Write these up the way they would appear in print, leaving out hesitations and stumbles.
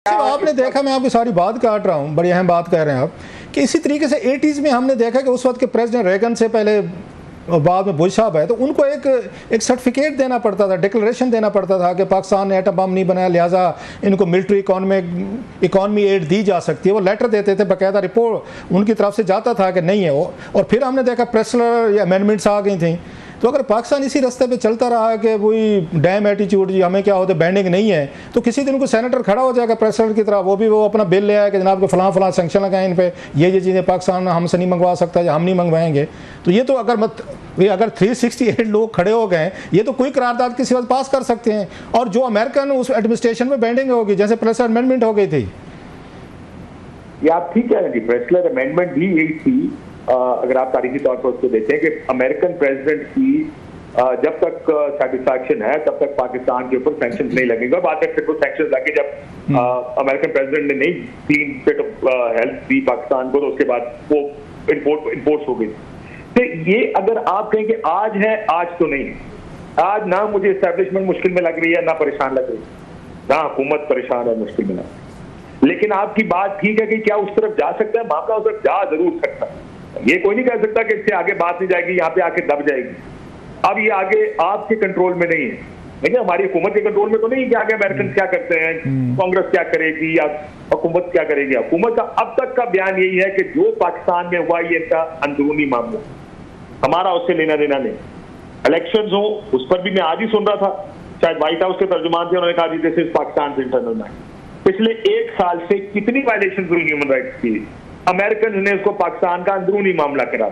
आपने देखा, मैं आपकी सारी बात काट रहा हूँ, बड़ी अहम बात कह रहे हैं आप, कि इसी तरीके से 80s में हमने देखा कि उस वक्त के प्रेसिडेंट रेगन से पहले और बाद में बुश साहब है, तो उनको एक सर्टिफिकेट देना पड़ता था, डिक्लेरेशन देना पड़ता था कि पाकिस्तान ने एटम बम नहीं बनाया, लिहाजा इनको मिलिट्री इकॉनमी एड दी जा सकती है। वो लेटर देते थे, बाकायदा रिपोर्ट उनकी तरफ से जाता था कि नहीं है वो। और फिर हमने देखा प्रेसलर या अमेंडमेंट्स आ गई थी। तो अगर पाकिस्तान इसी रास्ते पे चलता रहा है कि वही डैम एटीट्यूड, जी हमें क्या होता है, बैंडिंग नहीं है, तो किसी दिन को सेनेटर खड़ा हो जाएगा प्रेसिडेंट की तरह, वो अपना बिल ले आया कि जनाब को फलां सेंक्शन लगाएं इन पे, ये चीज़ें पाकिस्तान हमसे नहीं मंगवा सकता या हम नहीं मंगवाएंगे। तो ये तो अगर 368 लोग खड़े हो गए, ये तो कोई करारदाद किसी वक्त पास कर सकते हैं। और जो अमेरिकन उस एडमिनिस्ट्रेशन में बैंडिंग होगी, जैसे प्रेसलर अमेंडमेंट हो गई थी, ये आप ठीक कह रहे हैं। प्रेसलर अमेंडमेंट भी यही थी। अगर आप तारीखी तौर पर उसको देखें कि अमेरिकन प्रेसिडेंट की जब तक सेटिस्फैक्शन है तब तक पाकिस्तान के ऊपर सैंक्शन नहीं लगेंगे। बाद में फिर वो सैंक्शन लगे जब अमेरिकन प्रेसिडेंट ने नहीं क्लीन फिट ऑफ हेल्थ दी पाकिस्तान को, तो उसके बाद वो इम्पोर्ट्स हो गई। तो ये अगर आप कहें कि आज है, आज तो नहीं है। आज ना मुझे एस्टैब्लिशमेंट मुश्किल में लग रही है, ना परेशान लग रही है, ना हुकूमत परेशान है, मुश्किल में लग। लेकिन आपकी बात ठीक है कि क्या उस तरफ जा सकता है मामला, उस तरफ जा जरूर सकता है। ये कोई नहीं कह सकता कि इससे आगे बात नहीं जाएगी, यहाँ पे आके दब जाएगी। अब ये आगे आपके कंट्रोल में नहीं है, देखिए हमारी हुकूमत के कंट्रोल में तो नहीं कि आगे अमेरिकन क्या करते हैं, कांग्रेस क्या करेगी या हुकूमत क्या करेगी। हुकूमत का अब तक का बयान यही है कि जो पाकिस्तान में हुआ ये इनका अंदरूनी मामला, हमारा उससे लेना देना नहीं। इलेक्शंस हो उस पर भी मैं आज ही सुन रहा था, शायद व्हाइट हाउस के तर्जुमान थे, उन्होंने कहा this is Pakistan internal matter. पिछले एक साल से कितनी वायलेशन हुई ह्यूमन राइट्स की, अमेरिकन ने उसको पाकिस्तान का अंदरूनी मामला करा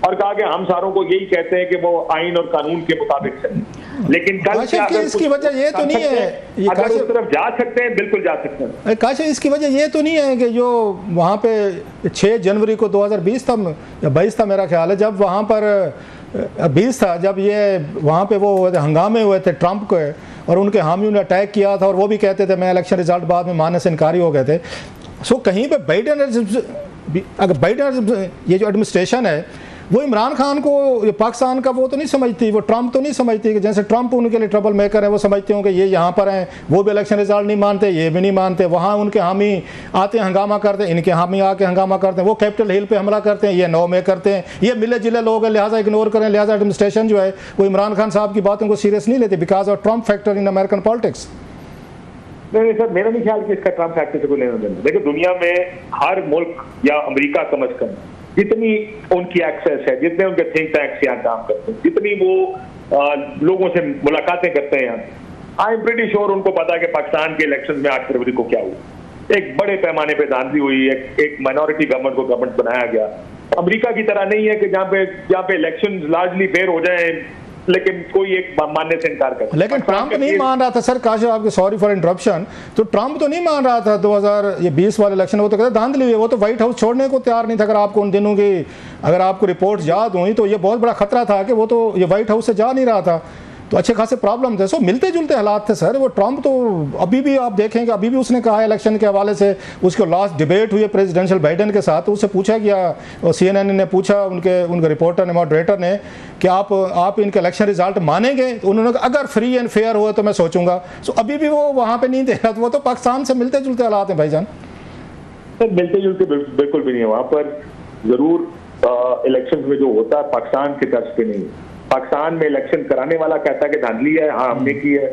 और कहा कि हम सारों को यही कहते हैं कि वो आइन और कानून के मुताबिक चले। लेकिन कल इसकी वजह ये तो नहीं है, अगर उस तरफ जा सकते हैं बिल्कुल जा सकते हैं। काश इसकी वजह ये तो नहीं है कि जो वहाँ पे 6 जनवरी को 2020 था या 22 था मेरा ख्याल है, जब वहाँ पर 20 था, जब ये वहाँ पे वो हंगामे हुए थे ट्रंप को और उनके हामियों ने अटैक किया था और वो भी कहते थे मैं इलेक्शन रिजल्ट बाद में मानने से इनकारी हो गए थे। सो कहीं पे बाइडेन ये जो एडमिनिस्ट्रेशन है वो इमरान खान को पाकिस्तान का वो तो नहीं समझती, वो ट्रंप तो नहीं समझती कि जैसे ट्रंप उनके लिए ट्रबल मेकर है, वो समझते हो कि ये यहाँ पर हैं, वो भी इलेक्शन रिजल्ट नहीं मानते, ये भी नहीं मानते, वहाँ उनके हामी आते हैं हंगामा करते हैं, इनके हामी आके हंगामा करते हैं, वो कैपिटल हिल पे हमला करते हैं, ये 9 में करते हैं, ये मिले जिले लोग हैं, लिहाजा इग्नोर करें। लिहाजा एडमिनिस्ट्रेशन जो है वो इमरान खान साहब की बातों को सीरियस नहीं लेते because of Trump factor in American politics. नहीं सर, मेरा नहीं ख्याल कि इसका ट्रंप फैक्टर से कोई लेना देना। देखिए दुनिया में हर मुल्क या अमेरिका कम अज कम जितनी उनकी एक्सेस है, जितने उनके थिंक टैंक्स यहाँ काम करते हैं, जितनी वो लोगों से मुलाकातें करते हैं, आई एम प्रीटी श्योर उनको पता है कि पाकिस्तान के इलेक्शन में 8 फरवरी को क्या हुआ। एक बड़े पैमाने पे धांधली हुई, एक माइनॉरिटी गवर्नमेंट को गवर्नमेंट बनाया गया। अमेरिका की तरह नहीं है कि जहाँ पे इलेक्शन लार्जली फेयर हो जाए लेकिन कोई एक मानने से इनकार करता। लेकिन ट्रंप नहीं मान रहा था सर, काश आपके सॉरी फॉर इंटरप्शन, तो ट्रंप तो नहीं मान रहा था 2020 वाले इलेक्शन। वो तो कहता धांधली हुई, वो तो व्हाइट हाउस छोड़ने को तैयार नहीं था। अगर आपको उन दिनों की अगर आपको रिपोर्ट याद हुई तो ये बहुत बड़ा खतरा था कि वो तो ये व्हाइट हाउस से जा नहीं रहा था, तो अच्छे खासे प्रॉब्लम थे। सो मिलते जुलते हालात थे सर। वो ट्रंप तो अभी भी आप देखेंगे, अभी भी उसने कहा है इलेक्शन के हवाले से, उसको लास्ट डिबेट हुई है प्रेसिडेंशियल बाइडेन के साथ, तो उससे पूछा गया और CNN ने पूछा उनके रिपोर्टर ने, मॉडरेटर ने, कि आप इनके इलेक्शन रिजल्ट मानेंगे? तो उन्होंने कहा अगर फ्री एंड फेयर हुआ तो मैं सोचूंगा। सो अभी भी वो वहाँ पर नहीं देखा, तो वो तो पाकिस्तान से मिलते जुलते हालात हैं भाईजान। सर मिलते जुलते बिल्कुल भी नहीं है। वहाँ पर जरूर इलेक्शन में जो होता है पाकिस्तान के तर्ज पे नहीं है। पाकिस्तान में इलेक्शन कराने वाला कहता है कि धांधली है, हाँ हमने की है।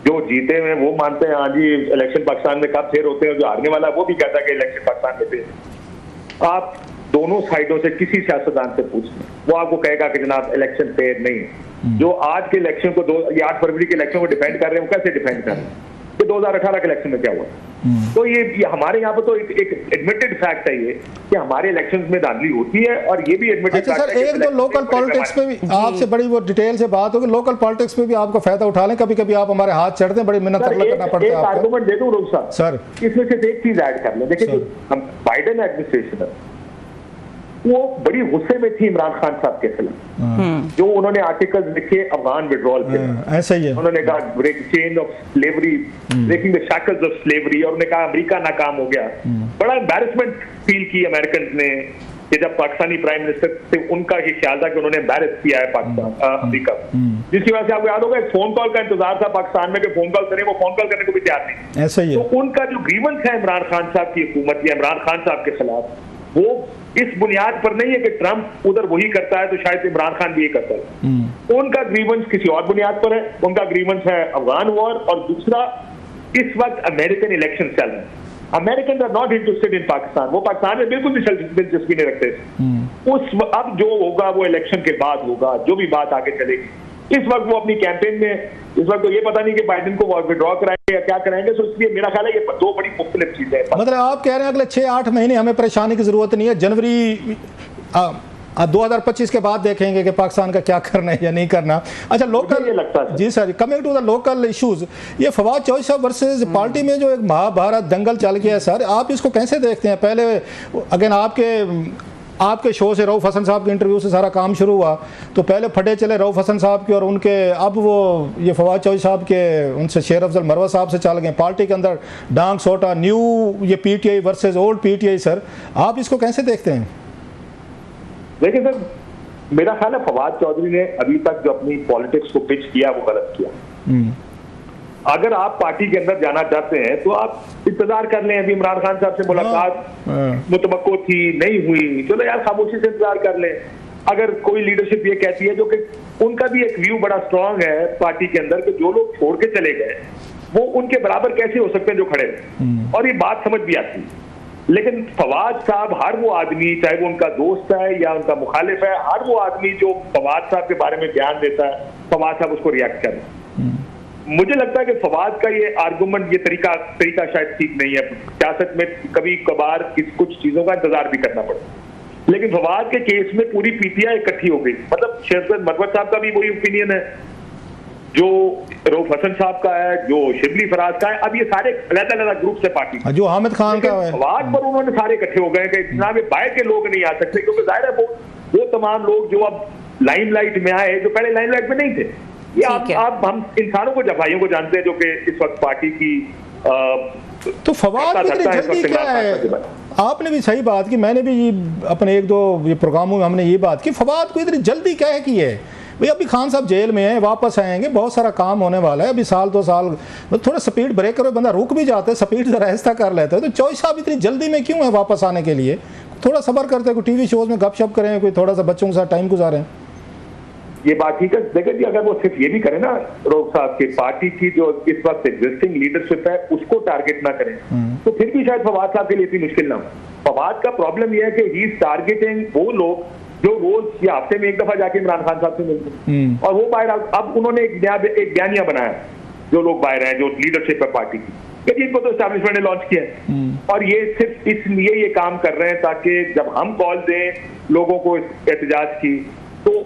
जो जीते हैं वो मानते हैं हाँ जी इलेक्शन पाकिस्तान में कब फेयर होते हैं, जो हारने वाला वो भी कहता है कि इलेक्शन पाकिस्तान में फेयर। आप दोनों साइडों से किसी सियासतदान से पूछ लें, वो आपको कहेगा कि जनाब इलेक्शन फेयर नहीं है। जो आज के इलेक्शन को 8 फरवरी के इलेक्शन को डिफेंड कर रहे हैं, वो कैसे डिफेंड कर रहे हैं कि 2018 के इलेक्शन में क्या हुआ। तो ये हमारे यहाँ पर तो एक एडमिटेड फैक्ट है ये कि हमारे इलेक्शंस में धांधली होती है, और ये भी एडमिटेड फैक्ट है। एक तो लोकल पॉलिटिक्स पे भी आपसे बड़ी वो डिटेल से बात होगी, लोकल पॉलिटिक्स पे भी आपको फायदा उठा लें। कभी कभी आप हमारे हाथ चढ़ते हैं, बड़ी मेहनत करना पड़ता है। एक आर्गुमेंट दे दूं रोज साहब सर, इसमें से एक चीज ऐड कर लें। देखिए हम बाइडेन एडमिनिस्ट्रेशन है वो बड़ी गुस्से में थी इमरान खान साहब के खिलाफ, जो उन्होंने आर्टिकल्स लिखे अफगान विड्रॉल के, ऐसा ही है। उन्होंने कहा break chain of slavery, breaking the shackles of slavery, और उन्होंने कहा अमेरिका नाकाम हो गया। बड़ा एम्बैरेसमेंट फील की अमेरिकन ने कि जब पाकिस्तानी प्राइम मिनिस्टर से उनका ये ख्याल था कि उन्होंने एम्बैरेस किया है पाकिस्तान अमेरिका। जिसकी वजह से आपको याद होगा एक फोन कॉल का इंतजार था पाकिस्तान में कि फोन कॉल करें, वो फोन कॉल करने को भी तैयार नहीं। ऐसा ही है। तो उनका जो ग्रीवेंस है इमरान खान साहब की हुकूमत या इमरान खान साहब के खिलाफ, वो इस बुनियाद पर नहीं है कि ट्रंप उधर वही करता है तो शायद इमरान खान भी ये करता है। उनका ग्रीवेंस किसी और बुनियाद पर है। उनका ग्रीवेंस है अफगान वॉर, और दूसरा इस वक्त अमेरिकन इलेक्शन चल रहे हैं। American are not interested in Pakistan, वो पाकिस्तान में बिल्कुल भी दिलचस्पी नहीं रखते। अब जो होगा वो इलेक्शन के बाद होगा, जो भी बात आगे चलेगी। इस वक्त वो अपनी कैंपेन में, इस वक्त तो ये पता नहीं कि बाइडेन को विड्रॉ कराएंगे या क्या कराएंगे, तो इसलिए मेरा ख्याल है ये दो बड़ी मुख्तलिफ चीजें हैं। मतलब आप कह रहे हैं अगले 6-8 महीने हमें परेशानी की जरूरत नहीं है, जनवरी 2025 के बाद देखेंगे कि पाकिस्तान का क्या करना है या नहीं करना। अच्छा, लोकल, जी sir, coming to the local issues, ये फवाद चौधरी साहब वर्सेस पार्टी में जो एक महाभारत दंगल चल गया है सर, आप इसको कैसे देखते हैं? पहले अगेन आपके शो से रऊफ हसन साहब के इंटरव्यू से सारा काम शुरू हुआ, तो पहले फटे चले रऊफ हसन साहब के और उनके, अब वो ये फवाद चौधरी साहब के उनसे शेर अफजल मरवा साहब से चल गए, पार्टी के अंदर डांग सोटा, न्यू ये PTI versus old PTI. Sir आप इसको कैसे देखते हैं? देखिए सर, मेरा ख्याल है फवाद चौधरी ने अभी तक जो अपनी पॉलिटिक्स को पिच किया वो गलत किया। अगर आप पार्टी के अंदर जाना चाहते हैं तो आप इंतजार कर लें। अभी इमरान खान साहब से मुलाकात मुतवक्को थी, नहीं हुई, चलो यार खामोशी से इंतजार कर लें। अगर कोई लीडरशिप ये कहती है, जो कि उनका भी एक व्यू बड़ा स्ट्रांग है पार्टी के अंदर, कि जो लोग छोड़ के चले गए वो उनके बराबर कैसे हो सकते हैं जो खड़े, और ये बात समझ भी आती है। लेकिन फवाद साहब, हर वो आदमी, चाहे वो उनका दोस्त है या उनका मुखालिफ है, हर वो आदमी जो फवाद साहब के बारे में बयान देता है, फवाद साहब उसको रिएक्ट कर रहे हैं। मुझे लगता है कि फवाद का ये आर्गुमेंट, ये तरीका शायद ठीक नहीं है। सियासत में कभी कभार कुछ चीजों का इंतजार भी करना पड़ता है, लेकिन फवाद के केस में पूरी पीटीआई इकट्ठी हो गई। मतलब शेर मरवत साहब का भी वही ओपिनियन है, जो रऊफ हसन साहब का है, जो शिबली फराज का है। अब ये सारे अलग-अलग ग्रुप से पार्टी, जो हामिद खान का है, फवाद पर उन्होंने सारे इकट्ठे हो गए कि जनाब बाहर के लोग नहीं आ सकते, क्योंकि जाहिर है वो तमाम लोग जो अब लाइमलाइट में आए, जो पहले लाइमलाइट में नहीं थे। ये आप हम इंसानों को, भाइयों को जानते हैं जो कि इस वक्त पार्टी की तो फवाद की इतनी जल्दी क्या है? आपने भी सही बात की, मैंने भी अपने 1-2 ये प्रोग्रामों में हमने ये बात की, फवाद को इतनी जल्दी क्या है की है भाई? अभी खान साहब जेल में हैं, वापस आएंगे, बहुत सारा काम होने वाला है, अभी 1-2 साल, थोड़ा स्पीड ब्रेक करो, बंदा रुक भी जाता है, स्पीड जरा ऐसा कर लेता है। तो चौधरी साहब इतनी जल्दी में क्यों है वापस आने के लिए? थोड़ा सब्र करते हैं, कोई टीवी शोज में गपशप करें, कोई थोड़ा सा बच्चों के साथ टाइम गुजारें। ये बात ठीक है। देखिए जी, अगर वो सिर्फ ये भी करें ना रऊफ साहब की पार्टी की जो इस वक्त एग्जिस्टिंग लीडरशिप है उसको टारगेट ना करें, तो फिर भी शायद फवाद साहब के लिए इतनी मुश्किल ना हो। फवाद का प्रॉब्लम यह है कि ही इज टारगेटिंग वो लोग जो रोज या हफ्ते में एक दफा जाके इमरान खान साहब से मिलते हैं, और वो बाहर। अब उन्होंने एक बयानिया बनाया, जो लोग बाहर हैं, जो लीडरशिप है पार्टी की, कि इनको तो एस्टैब्लिशमेंट ने लॉन्च किया है, और ये सिर्फ इसलिए ये काम कर रहे हैं ताकि जब हम कॉल दें लोगों को एहतजाज की तो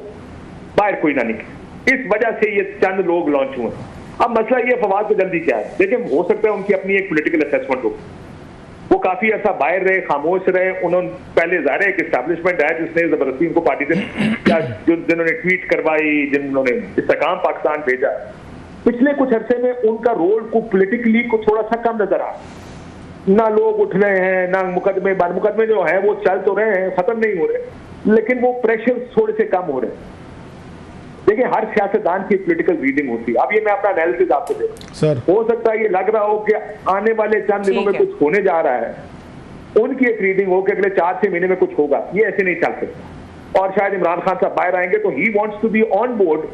बाहर कोई ना निकले। इस वजह से ये चंद लोग लॉन्च हुए। अब मसला ये फवाद को जल्दी क्या है? देखिए, हो सकता है उनकी अपनी एक पॉलिटिकल असेसमेंट हो, वो काफी ऐसा बाहर रहे, खामोश रहे। उन्होंने पहले ज़ाहिर है एक एस्टैब्लिशमेंट है जिसने जबरदस्ती उनको पार्टी से, जिन्होंने ट्वीट करवाई, जिन्होंने इस्तेकाम पाकिस्तान भेजा, पिछले कुछ अरसे में उनका रोल को पॉलिटिकली को थोड़ा सा कम नजर आ, ना लोग उठ रहे हैं, ना मुकदमे जो है वो चल तो रहे हैं, खत्म नहीं हो रहे, लेकिन वो प्रेशर थोड़े से कम हो रहे हैं। देखिए, हर सियासतदान की पॉलिटिकल रीडिंग होती है। अब ये मैं अपना एनालिसिस आपको दे रहा हूं, हो सकता है ये लग रहा हो कि आने वाले चंद दिनों में कुछ होने जा रहा है, उनकी एक रीडिंग हो कि अगले 4-6 महीने में कुछ होगा। ये ऐसे नहीं चल सकता, और शायद इमरान खान साहब बाहर आएंगे तो he wants to be on board.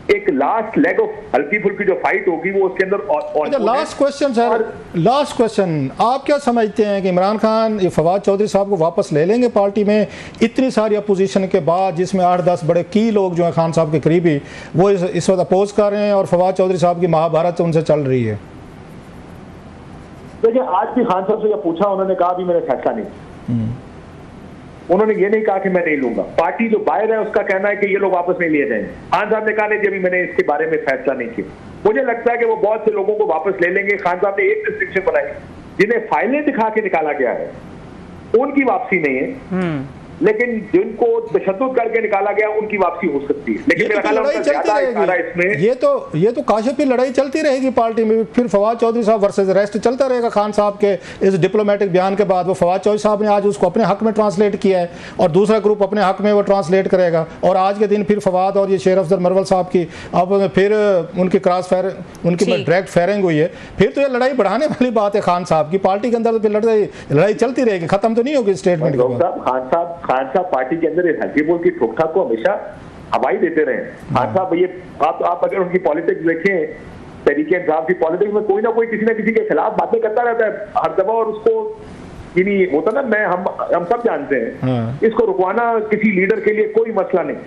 एक लास्ट लेग ऑफ हल्की फुल्की जो फाइट होगी वो उसके अंदर। Last question sir, last question, आप क्या समझते हैं कि इमरान खान ये फवाद चौधरी साहब को वापस ले लेंगे पार्टी में इतनी सारी अपोजिशन के बाद, जिसमें 8-10 बड़े की लोग जो हैं खान साहब के करीबी, वो इस वक्त अपोज कर रहे हैं और फवाद चौधरी साहब की महाभारत उनसे चल रही है? देखिए, आज भी खान साहब से जब पूछा, उन्होंने कहा भी मैंने फैसला नहीं। उन्होंने ये नहीं कहा कि मैं नहीं लूंगा। पार्टी जो बाहर है उसका कहना है कि ये लोग वापस नहीं लिए जाएंगे। खान साहब ने कहा नहीं जी, अभी मैंने इसके बारे में फैसला नहीं किया। मुझे लगता है कि वो बहुत से लोगों को वापस ले लेंगे। खान साहब ने एक रिस्ट्रिक्शन बनाई, जिन्हें फाइलें दिखा के निकाला गया है उनकी वापसी नहीं है। लेकिन जिनको तशद्दुद करके निकाला गया उनकी वापसी हो सकती है। लेकिन मेरा ख्याल है लड़ाई चलती रहेगी, ये तो काशिफी लड़ाई चलती रहेगी पार्टी में। फिर फवाद चौधरी साहब वर्सेस रेस्ट चलता रहेगा। खान साहब के इस डिप्लोमेटिक बयान के बाद वो फवाद चौधरी साहब ने आज उसको अपने हक में ट्रांसलेट किया है और दूसरा ग्रुप अपने हक में वो ट्रांसलेट करेगा, और आज के दिन फिर फवाद और ये शेर अफजल मरवल साहब की अब फिर उनकी क्रॉस फायर, उनकी डायरेक्ट फायरिंग हुई है। फिर तो ये लड़ाई बढ़ाने वाली बात है खान साहब की। पार्टी के अंदर तो फिर लड़ाई चलती रहेगी, खत्म तो नहीं होगी स्टेटमेंट के बाद। खान साहब पार्टी के अंदर हल्की बोल की ठोक ठाक को हमेशा हवाई देते रहे। खान साहब ये आप अगर उनकी पॉलिटिक्स देखें, तरीके इंसाफ की पॉलिटिक्स में कोई ना कोई किसी न किसी के खिलाफ बातें करता रहता है हर दफा, और उसको होता ना, हम सब जानते हैं इसको रुकवाना किसी लीडर के लिए कोई मसला नहीं।